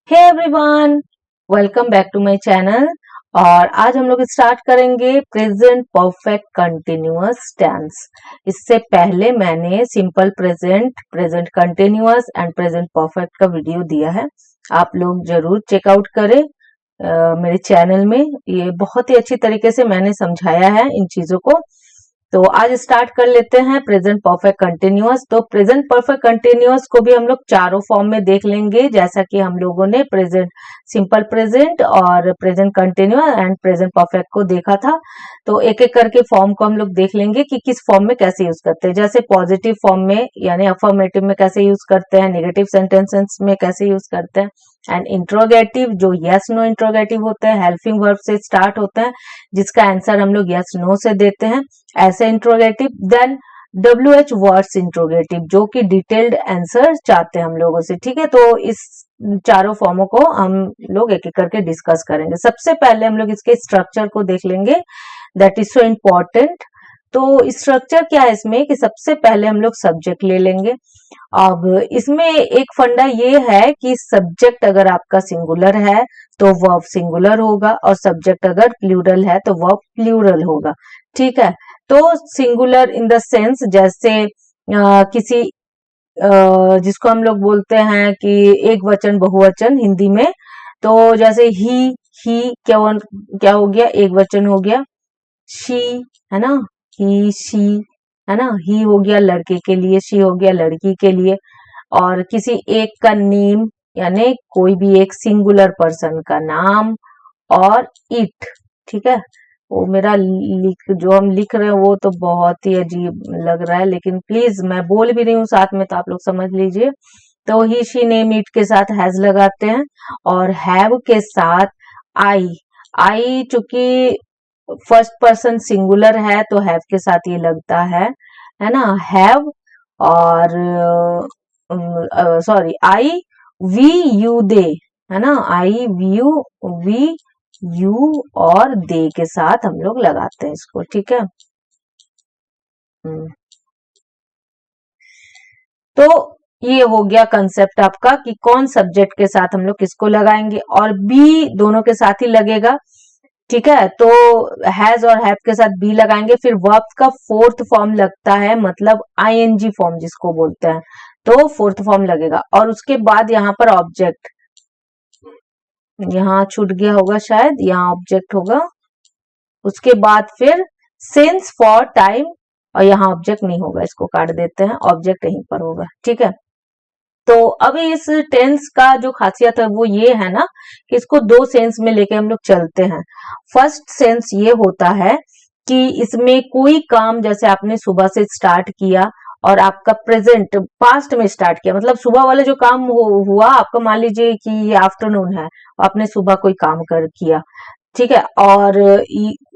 Hey everyone, welcome back to my channel. और आज हम लोग स्टार्ट करेंगे प्रेजेंट परफेक्ट कंटिन्यूअस टेंस। इससे पहले मैंने simple present, present continuous and present perfect का वीडियो दिया है, आप लोग जरूर चेकआउट करें मेरे चैनल में। ये बहुत ही अच्छी तरीके से मैंने समझाया है इन चीजों को। तो आज स्टार्ट कर लेते हैं प्रेजेंट परफेक्ट कंटिन्यूअस। तो प्रेजेंट परफेक्ट कंटिन्यूअस को भी हम लोग चारों फॉर्म में देख लेंगे, जैसा कि हम लोगों ने प्रेजेंट सिंपल प्रेजेंट और present continuous and present perfect को देखा था। तो एक एक करके फॉर्म को हम लोग देख लेंगे कि किस फॉर्म में कैसे यूज करते हैं। जैसे पॉजिटिव फॉर्म में यानी अफर्मेटिव में कैसे यूज करते हैं, नेगेटिव सेंटेंसेस में कैसे यूज करते हैं, एंड इंट्रोगेटिव जो यस नो इंट्रोगेटिव होते हैं, हेल्पिंग वर्ब से स्टार्ट होते हैं जिसका आंसर हम लोग यस नो से देते हैं, ऐसे interrogative. Then WH words interrogative जो कि डिटेल्ड आंसर चाहते हैं हम लोगों से। ठीक है, तो इस चारों फॉर्मों को हम लोग एक एक करके डिस्कस करेंगे। सबसे पहले हम लोग इसके स्ट्रक्चर को देख लेंगे, दैट इज सो इम्पोर्टेंट। तो स्ट्रक्चर क्या है इसमें कि सबसे पहले हम लोग सब्जेक्ट ले लेंगे। अब इसमें एक फंडा ये है कि सब्जेक्ट अगर आपका सिंगुलर है तो वर्ब सिंगुलर होगा, और सब्जेक्ट अगर प्लूरल है तो वर्ब प्लूरल होगा। ठीक है, तो सिंगुलर इन द सेंस जैसे किसी जिसको हम लोग बोलते हैं कि एक वचन बहुवचन हिंदी में, तो जैसे ही क्या हो गया, एक वचन हो गया। शी है ना, ही शी है ना, ही हो गया लड़के के लिए, शी हो गया लड़की के लिए। और किसी एक का नेम यानी कोई भी एक सिंगुलर पर्सन का नाम, और इट। ठीक है, वो मेरा जो हम लिख रहे हैं वो तो बहुत ही अजीब लग रहा है, लेकिन प्लीज मैं बोल भी रही हूँ साथ में तो आप लोग समझ लीजिए। तो ही शी नेम इट के साथ हैज लगाते हैं, और हैव के साथ आई। आई चूंकि फर्स्ट पर्सन सिंगुलर है तो हैव के साथ ये लगता है ना, हैव। और sorry, I we you they है ना, आई वी यू और दे के साथ हम लोग लगाते हैं इसको। ठीक है, तो ये हो गया कंसेप्ट आपका कि कौन सब्जेक्ट के साथ हम लोग किसको लगाएंगे, और बी दोनों के साथ ही लगेगा। ठीक है, तो हैज और हैव के साथ बी लगाएंगे। फिर वर्ब का फोर्थ फॉर्म लगता है, मतलब आईएनजी फॉर्म जिसको बोलते हैं, तो फोर्थ फॉर्म लगेगा। और उसके बाद यहाँ पर ऑब्जेक्ट, यहाँ छूट गया होगा शायद, यहाँ ऑब्जेक्ट होगा। उसके बाद फिर सिंस, फॉर, टाइम, और यहाँ ऑब्जेक्ट नहीं होगा, इसको काट देते हैं, ऑब्जेक्ट यहीं पर होगा। ठीक है, तो अभी इस टेंस का जो खासियत है वो ये है ना कि इसको दो सेंस में लेके हम लोग चलते हैं। फर्स्ट सेंस ये होता है कि इसमें कोई काम जैसे आपने सुबह से स्टार्ट किया और आपका प्रेजेंट पास्ट में स्टार्ट किया, मतलब सुबह वाले जो काम हुआ आपका, मान लीजिए कि ये आफ्टरनून है, आपने सुबह कोई काम कर किया। ठीक है, और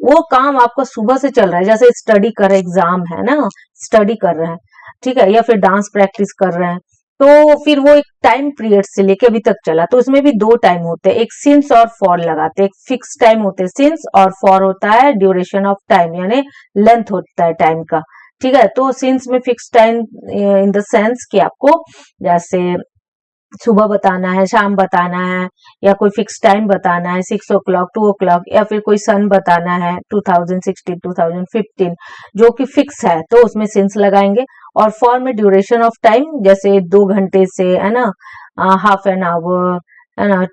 वो काम आपका सुबह से चल रहा है, जैसे स्टडी कर रहे, एग्जाम है ना, स्टडी कर रहे हैं। ठीक है, या फिर डांस प्रैक्टिस कर रहे हैं, तो फिर वो एक टाइम पीरियड से लेके अभी तक चला। तो उसमें भी दो टाइम होते हैं, एक सिंस और फॉर लगाते हैं। एक फिक्स टाइम होते हैं सिंस, और फॉर होता है ड्यूरेशन ऑफ टाइम यानी लेंथ होता है टाइम का। ठीक है, तो सिंस में fix time in the sense कि आपको जैसे सुबह बताना है, शाम बताना है, या कोई फिक्स टाइम बताना है, 6 o'clock, 2 o'clock, या फिर कोई सन बताना है 2016, 2015, जो कि फिक्स है, तो उसमें सिंस लगाएंगे। और फॉर में ड्यूरेशन ऑफ टाइम, जैसे 2 घंटे से है ना, हाफ एन आवर है ना,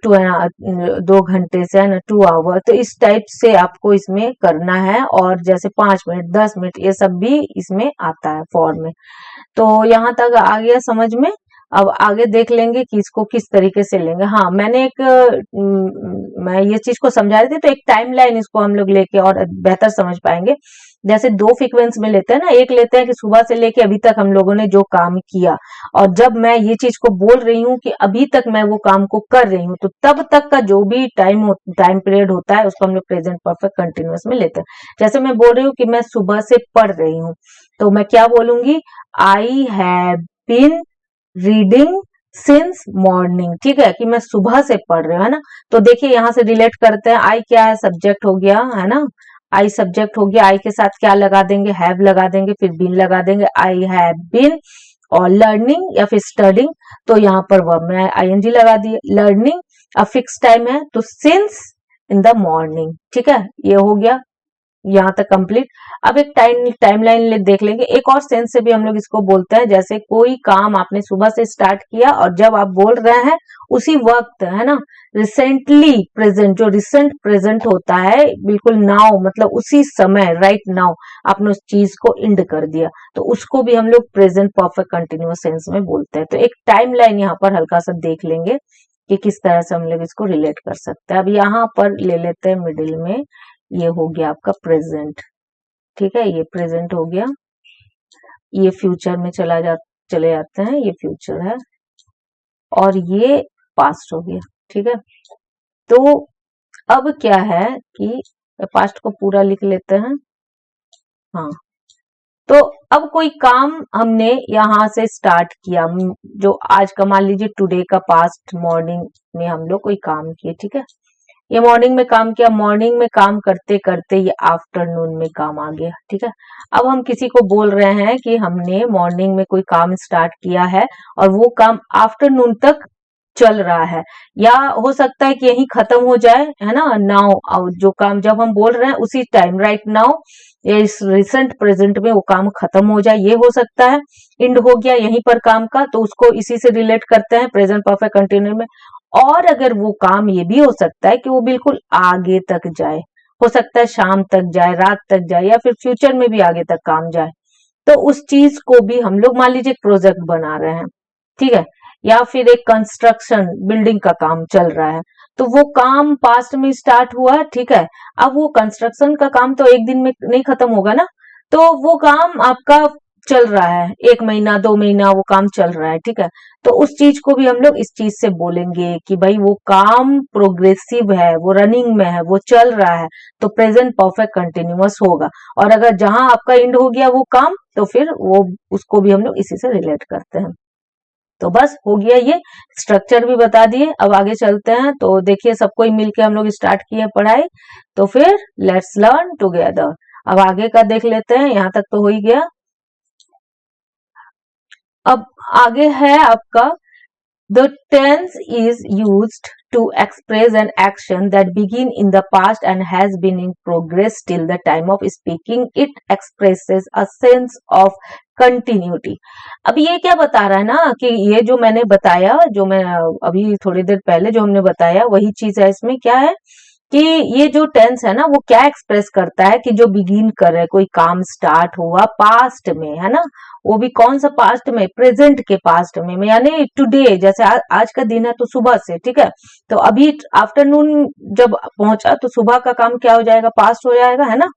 2 घंटे से है ना, 2 आवर, तो इस टाइप से आपको इसमें करना है। और जैसे 5 मिनट, 10 मिनट, ये सब भी इसमें आता है फॉर में। तो यहाँ तक आ गया समझ में। अब आगे देख लेंगे कि इसको किस तरीके से लेंगे। हाँ, मैंने मैं ये चीज को समझा रही थी, तो एक टाइमलाइन इसको हम लोग लेके और बेहतर समझ पाएंगे। जैसे दो सीक्वेंस में लेते हैं ना, एक लेते हैं कि सुबह से लेके अभी तक हम लोगों ने जो काम किया, और जब मैं ये चीज को बोल रही हूँ कि अभी तक मैं वो काम को कर रही हूँ, तो तब तक का जो भी टाइम पीरियड होता है उसको हम लोग प्रेजेंट परफेक्ट कंटिन्यूअस में लेते हैं। जैसे मैं बोल रही हूँ कि मैं सुबह से पढ़ रही हूँ, तो मैं क्या बोलूंगी, I have been reading since morning. ठीक है, कि मैं सुबह से पढ़ रही हूँ, है ना। तो देखिए यहाँ से रिलेट करते हैं, आई क्या है, सब्जेक्ट हो गया, है ना, आई सब्जेक्ट हो गया। आई के साथ क्या लगा देंगे, हैव लगा देंगे, फिर बीन लगा देंगे। आई हैव बीन और लर्निंग या फिर स्टडिंग, तो यहाँ पर वर्ब में आईएनजी लगा दिए। लर्निंग अब फिक्स टाइम है तो सिंस इन द मॉर्निंग, ठीक है, ये हो गया यहाँ तक कंप्लीट। अब एक टाइमलाइन देख लेंगे, एक और सेंस से भी हम लोग इसको बोलते हैं, जैसे कोई काम आपने सुबह से स्टार्ट किया और जब आप बोल रहे हैं उसी वक्त, है ना, रिसेंटली प्रेजेंट, जो रिसेंट प्रेजेंट होता है, बिल्कुल नाउ, मतलब उसी समय, राइट नाउ आपने उस चीज को इंड कर दिया, तो उसको भी हम लोग प्रेजेंट परफेक्ट कंटिन्यूअस सेंस में बोलते हैं। तो एक टाइमलाइन यहाँ पर हल्का सा देख लेंगे कि किस तरह से हम लोग इसको रिलेट कर सकते हैं। अब यहाँ पर ले लेते हैं मिडिल में, ये हो गया आपका प्रेजेंट, ठीक है, ये प्रेजेंट हो गया, ये फ्यूचर में चले जाते हैं, ये फ्यूचर है, और ये पास्ट हो गया, ठीक है। तो अब क्या है कि पास्ट को पूरा लिख लेते हैं, हाँ। तो अब कोई काम हमने यहां से स्टार्ट किया, जो आज का मान लीजिए टुडे का पास्ट मॉर्निंग में हम लोग कोई काम किए, ठीक है, ये मॉर्निंग में काम किया, मॉर्निंग में काम करते करते ये आफ्टरनून में काम आ गया, ठीक है। अब हम किसी को बोल रहे हैं कि हमने मॉर्निंग में कोई काम स्टार्ट किया है और वो काम आफ्टरनून तक चल रहा है, या हो सकता है कि यही खत्म हो जाए, है ना, नाउ, जो काम जब हम बोल रहे हैं उसी टाइम, राइट नाउ, या इस रिसेंट प्रेजेंट में वो काम खत्म हो जाए, ये हो सकता है। इंड हो गया यहीं पर काम का, तो उसको इसी से रिलेट करते हैं प्रेजेंट परफेक्ट कंटिन्यूअस में। और अगर वो काम ये भी हो सकता है कि वो बिल्कुल आगे तक जाए, हो सकता है शाम तक जाए, रात तक जाए, या फिर फ्यूचर में भी आगे तक काम जाए, तो उस चीज को भी हम लोग, मान लीजिए एक प्रोजेक्ट बना रहे हैं, ठीक है, या फिर एक कंस्ट्रक्शन बिल्डिंग का काम चल रहा है, तो वो काम पास्ट में स्टार्ट हुआ, ठीक है। अब वो कंस्ट्रक्शन का काम तो एक दिन में नहीं खत्म होगा ना, तो वो काम आपका चल रहा है, 1 महीना 2 महीना वो काम चल रहा है, ठीक है। तो उस चीज को भी हम लोग इस चीज से बोलेंगे कि भाई वो काम प्रोग्रेसिव है, वो रनिंग में है, वो चल रहा है, तो प्रेजेंट परफेक्ट कंटिन्यूअस होगा। और अगर जहां आपका एंड हो गया वो काम, तो फिर वो उसको भी हम लोग इसी से रिलेट करते हैं। तो बस हो गया, ये स्ट्रक्चर भी बता दिए। अब आगे चलते हैं, तो देखिए सबको ही मिलके हम लोग स्टार्ट किए पढ़ाई, तो फिर लेट्स लर्न टुगेदर। अब आगे का देख लेते हैं, यहाँ तक तो हो ही गया। अब आगे है आपका, the tense is used to express an action that begin in the past and has been in progress till the time of speaking. It expresses a sense of continuity. अब ये क्या बता रहा है ना, कि ये जो मैंने बताया, जो मैं अभी थोड़ी देर पहले जो हमने बताया वही चीज है। इसमें क्या है कि ये जो टेंस है ना, वो क्या एक्सप्रेस करता है कि जो बिगिन कर रहे, कोई काम स्टार्ट हुआ पास्ट में, है ना, वो भी कौन सा पास्ट में, प्रेजेंट के पास्ट में, यानी टुडे, जैसे आज का दिन है तो सुबह से, ठीक है, तो अभी आफ्टरनून जब पहुंचा तो सुबह का काम क्या हो जाएगा, पास्ट हो जाएगा, है ना।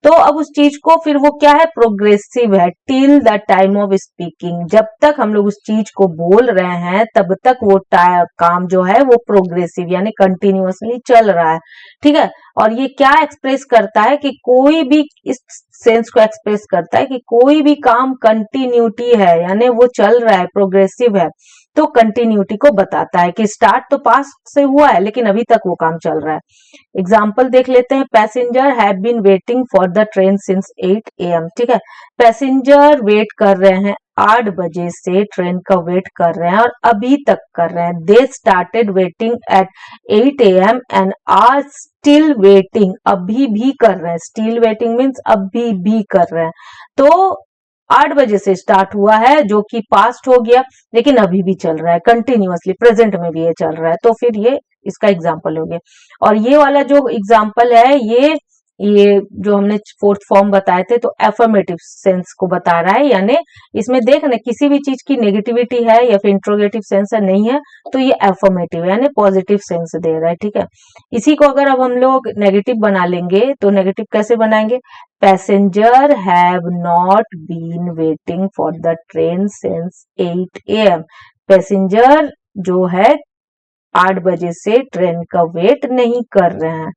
तो अब उस चीज को फिर वो क्या है, प्रोग्रेसिव है, till the time of speaking, जब तक हम लोग उस चीज को बोल रहे हैं तब तक वो काम जो है वो प्रोग्रेसिव यानी कंटिन्यूअसली चल रहा है, ठीक है। और ये क्या एक्सप्रेस करता है कि कोई भी, इस सेंस को एक्सप्रेस करता है कि कोई भी काम कंटिन्यूटी है, यानी वो चल रहा है, प्रोग्रेसिव है, तो कंटिन्यूटी को बताता है कि स्टार्ट तो पास्ट से हुआ है लेकिन अभी तक वो काम चल रहा है। एग्जाम्पल देख लेते हैं, passenger have been waiting for the train since 8 AM, ठीक है, पैसेंजर वेट कर रहे हैं 8 बजे से, ट्रेन का वेट कर रहे हैं और अभी तक कर रहे हैं। They started waiting at 8 AM and are still waiting, अभी भी कर रहे हैं, स्टिल वेटिंग मीन्स अभी भी कर रहे हैं। तो 8 बजे से स्टार्ट हुआ है जो कि पास्ट हो गया, लेकिन अभी भी चल रहा है, कंटिन्यूअसली प्रेजेंट में भी ये चल रहा है, तो फिर ये इसका एग्जाम्पल हो गया। और ये वाला जो एग्जाम्पल है, ये जो हमने फोर्थ फॉर्म बताए थे, तो एफर्मेटिव सेंस को बता रहा है, यानी इसमें देख ना, किसी भी चीज की नेगेटिविटी है या फिर इंट्रोगेटिव सेंस है, नहीं है, तो ये एफर्मेटिव यानी पॉजिटिव सेंस दे रहा है, ठीक है। इसी को अगर अब हम लोग नेगेटिव बना लेंगे, तो नेगेटिव कैसे बनाएंगे, passenger have not been waiting for the train since 8 AM, passenger जो है 8 बजे से ट्रेन का वेट नहीं कर रहे हैं,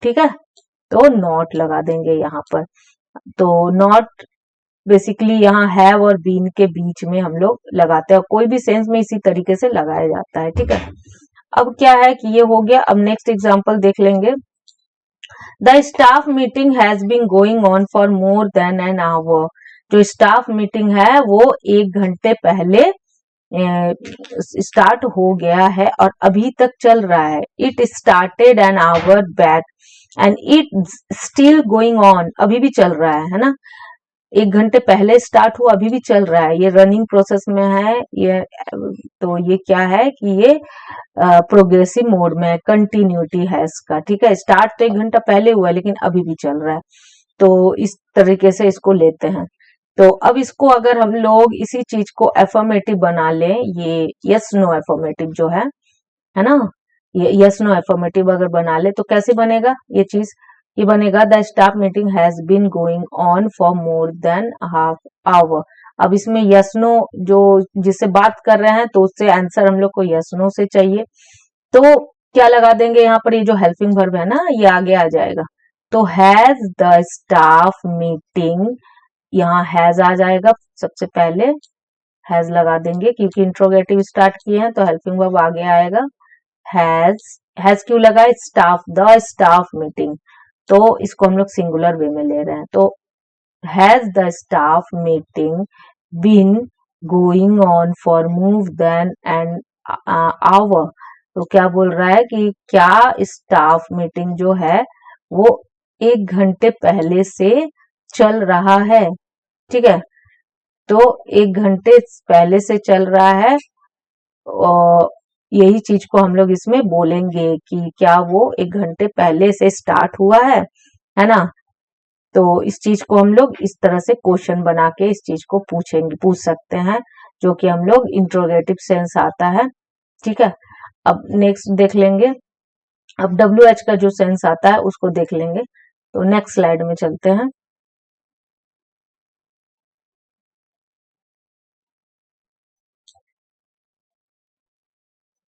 ठीक है, तो नॉट लगा देंगे यहाँ पर। तो नॉट बेसिकली यहाँ हैव और बीन के बीच में हम लोग लगाते हैं, कोई भी सेंस में इसी तरीके से लगाया जाता है, ठीक है। अब क्या है कि ये हो गया। अब नेक्स्ट एग्जांपल देख लेंगे, the staff meeting has been going on for more than an hour, जो स्टाफ मीटिंग है वो 1 घंटे पहले स्टार्ट हो गया है और अभी तक चल रहा है। It started an hour back and it still going on, अभी भी चल रहा है ना। 1 घंटे पहले स्टार्ट हुआ, अभी भी चल रहा है, ये रनिंग प्रोसेस में है ये। तो ये क्या है कि ये प्रोग्रेसिव मोड में कंटिन्यूटी है इसका, ठीक है। स्टार्ट तो 1 घंटा पहले हुआ लेकिन अभी भी चल रहा है, तो इस तरीके से इसको लेते हैं। तो अब इसको अगर हम लोग इसी चीज को एफर्मेटिव बना लें, ये यस नो एफर्मेटिव जो है ना, ये यस नो एफर्मेटिव अगर बना ले तो कैसे बनेगा ये चीज? ये बनेगा the staff meeting has been going on for more than half hour. अब इसमें यस नो जो जिससे बात कर रहे हैं तो उससे आंसर हम लोग को यस नो से चाहिए, तो क्या लगा देंगे यहाँ पर? ये जो हेल्पिंग वर्ब है ना ये आगे आ जाएगा। तो हैज द स्टाफ मीटिंग, यहाँ हैज आ जाएगा सबसे पहले, हैज लगा देंगे क्योंकि इंट्रोगेटिव स्टार्ट किए हैं तो हेल्पिंग वर्ब आगे आएगा। हैज क्यों लगा? स्टाफ, द स्टाफ मीटिंग, तो इसको हम लोग सिंगुलर वे में ले रहे हैं। तो has the staff meeting been going on for more than an hour. तो क्या बोल रहा है कि क्या स्टाफ मीटिंग जो है वो 1 घंटे पहले से चल रहा है, ठीक है। तो 1 घंटे पहले से चल रहा है और यही चीज को हम लोग इसमें बोलेंगे कि क्या वो 1 घंटे पहले से स्टार्ट हुआ है ना। तो इस चीज को हम लोग इस तरह से क्वेश्चन बना के इस चीज को पूछ सकते हैं, जो कि हम लोग इंट्रोगेटिव सेंस आता है, ठीक है। अब नेक्स्ट देख लेंगे, अब WH का जो सेंस आता है उसको देख लेंगे। तो नेक्स्ट स्लाइड में चलते हैं।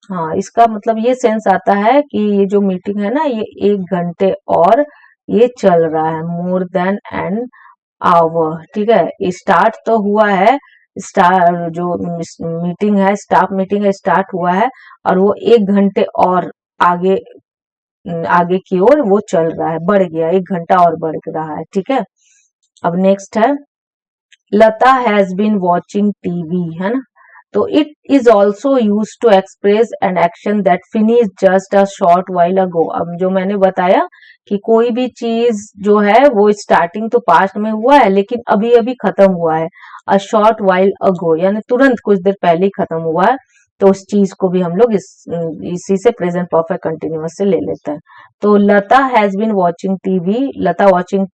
हाँ, इसका मतलब ये सेंस आता है कि ये जो मीटिंग है ना ये 1 घंटे और ये चल रहा है, मोर देन एन आवर, ठीक है। स्टार्ट तो हुआ है, स्टार जो मीटिंग है, स्टाफ मीटिंग है, स्टार्ट हुआ है और वो 1 घंटे और आगे आगे की ओर वो चल रहा है, बढ़ गया, 1 घंटा और बढ़ रहा है, ठीक है। अब नेक्स्ट है Lata has been watching TV, है ना। तो it is also use to express an action that finish just a short while ago. अब जो मैंने बताया कि कोई भी चीज जो है वो स्टार्टिंग तो पास्ट में हुआ है लेकिन अभी अभी खत्म हुआ है, अ शॉर्ट वाइल अगो यानी तुरंत कुछ देर पहले ही खत्म हुआ है, तो उस चीज को भी हम लोग इसी से प्रेजेंट परफेक्ट कंटिन्यूअस से ले लेते हैं। तो Lata has been watching TV, Lata watching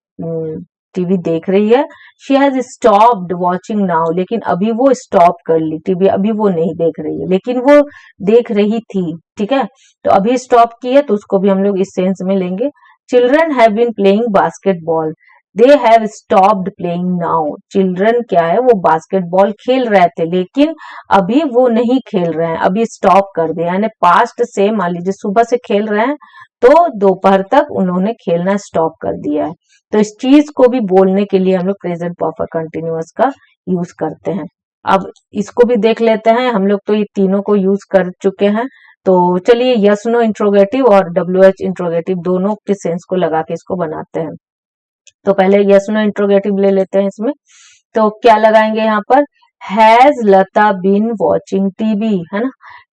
TV देख रही है। She has stopped watching now, लेकिन अभी वो स्टॉप कर ली टीवी, अभी वो नहीं देख रही है लेकिन वो देख रही थी, ठीक है। तो अभी स्टॉप की है तो उसको भी हम लोग इस सेंस में लेंगे। Children have been playing basketball, they have stopped playing now. Children क्या है, वो बास्केटबॉल खेल रहे थे लेकिन अभी वो नहीं खेल रहे हैं, अभी स्टॉप कर दिया, यानी पास्ट से मान लीजिए सुबह से खेल रहे हैं तो दोपहर तक उन्होंने खेलना स्टॉप कर दिया है। तो इस चीज को भी बोलने के लिए हम लोग प्रेजेंट परफेक्ट कंटिन्यूअस का यूज करते हैं। अब इसको भी देख लेते हैं, हम लोग तो ये तीनों को यूज कर चुके हैं। तो चलिए यस नो इंट्रोगेटिव और WH इंट्रोगेटिव दोनों के सेंस को लगा के इसको बनाते हैं। तो पहले यस नो इंट्रोगेटिव ले लेते हैं इसमें। तो क्या लगाएंगे यहाँ पर? Has Lata been watching TV, है ना।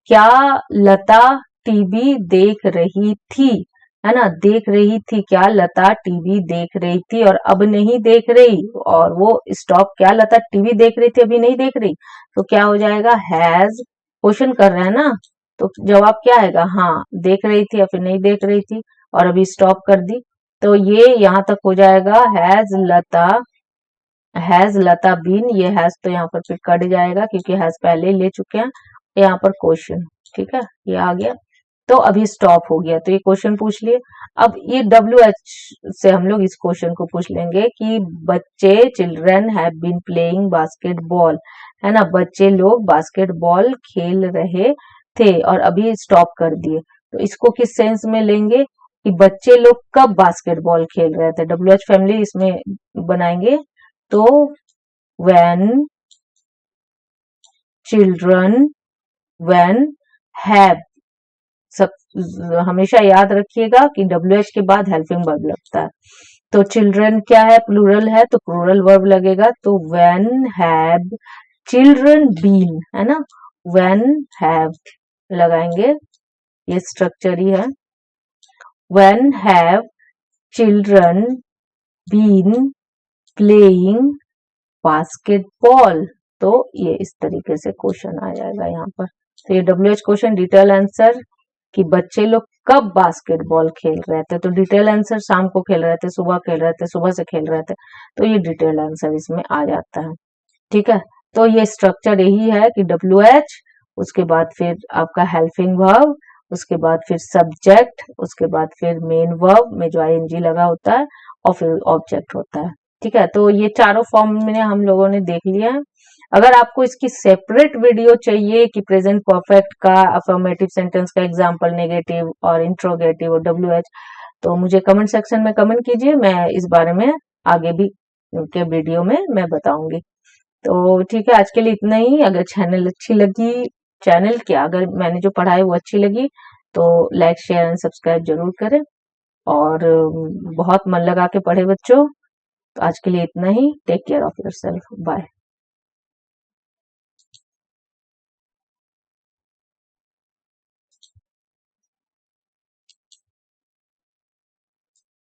क्या लता टीवी देख रही थी, है ना, देख रही थी, क्या लता टीवी देख रही थी और अब नहीं देख रही, और वो स्टॉप, क्या लता टीवी देख रही थी अभी नहीं देख रही, तो क्या हो जाएगा? हैज, क्वेश्चन कर रहे हैं ना, तो जवाब क्या आएगा? हाँ, देख रही थी या फिर नहीं देख रही थी और अभी स्टॉप कर दी, तो ये यहां तक हो जाएगा हैज लता बीन, ये हैज तो यहाँ पर फिर कट जाएगा क्योंकि हैज पहले ले चुके हैं, यहाँ पर क्वेश्चन, ठीक है, ये आ गया, तो अभी स्टॉप हो गया, तो ये क्वेश्चन पूछ लिए। अब ये WH से हम लोग इस क्वेश्चन को पूछ लेंगे कि बच्चे, children have been playing basketball, है ना, बच्चे लोग बास्केटबॉल खेल रहे थे और अभी स्टॉप कर दिए, तो इसको किस सेंस में लेंगे कि बच्चे लोग कब बास्केटबॉल खेल रहे थे? WH फैमिली इसमें बनाएंगे, तो when children, when have, सब हमेशा याद रखिएगा कि WH के बाद हेल्पिंग वर्ब लगता है। तो चिल्ड्रन क्या है, प्लूरल है तो प्लूरल वर्ब लगेगा, तो व्हेन हैव चिल्ड्रन बीन, है ना, व्हेन हैव लगाएंगे, ये स्ट्रक्चर ही है। When have children been playing basketball, तो ये इस तरीके से क्वेश्चन आ जाएगा यहाँ पर। तो ये WH क्वेश्चन डिटेल आंसर कि बच्चे लोग कब बास्केटबॉल खेल रहे थे, तो डिटेल आंसर शाम को खेल रहे थे, सुबह खेल रहे थे, सुबह से खेल रहे थे, तो ये डिटेल आंसर इसमें आ जाता है। ठीक है, तो ये स्ट्रक्चर यही है कि WH, उसके बाद फिर आपका हेल्पिंग वर्ब, उसके बाद फिर सब्जेक्ट, उसके बाद फिर मेन वर्ब में जो ING लगा होता है, और फिर ऑब्जेक्ट होता है। ठीक है, तो ये चारों फॉर्म में हम लोगों ने देख लिया है। अगर आपको इसकी सेपरेट वीडियो चाहिए कि प्रेजेंट परफेक्ट का अफर्मेटिव सेंटेंस का एग्जांपल, नेगेटिव और इंट्रोगेटिव और WH, तो मुझे कमेंट सेक्शन में कमेंट कीजिए, मैं इस बारे में आगे भी के वीडियो में मैं बताऊंगी। तो ठीक है, आज के लिए इतना ही। अगर चैनल क्या, अगर मैंने जो पढ़ा है वो अच्छी लगी तो लाइक शेयर एंड सब्सक्राइब जरूर करें, और बहुत मन लगा के पढ़े बच्चों। तो आज के लिए इतना ही। Take care of yourself, bye.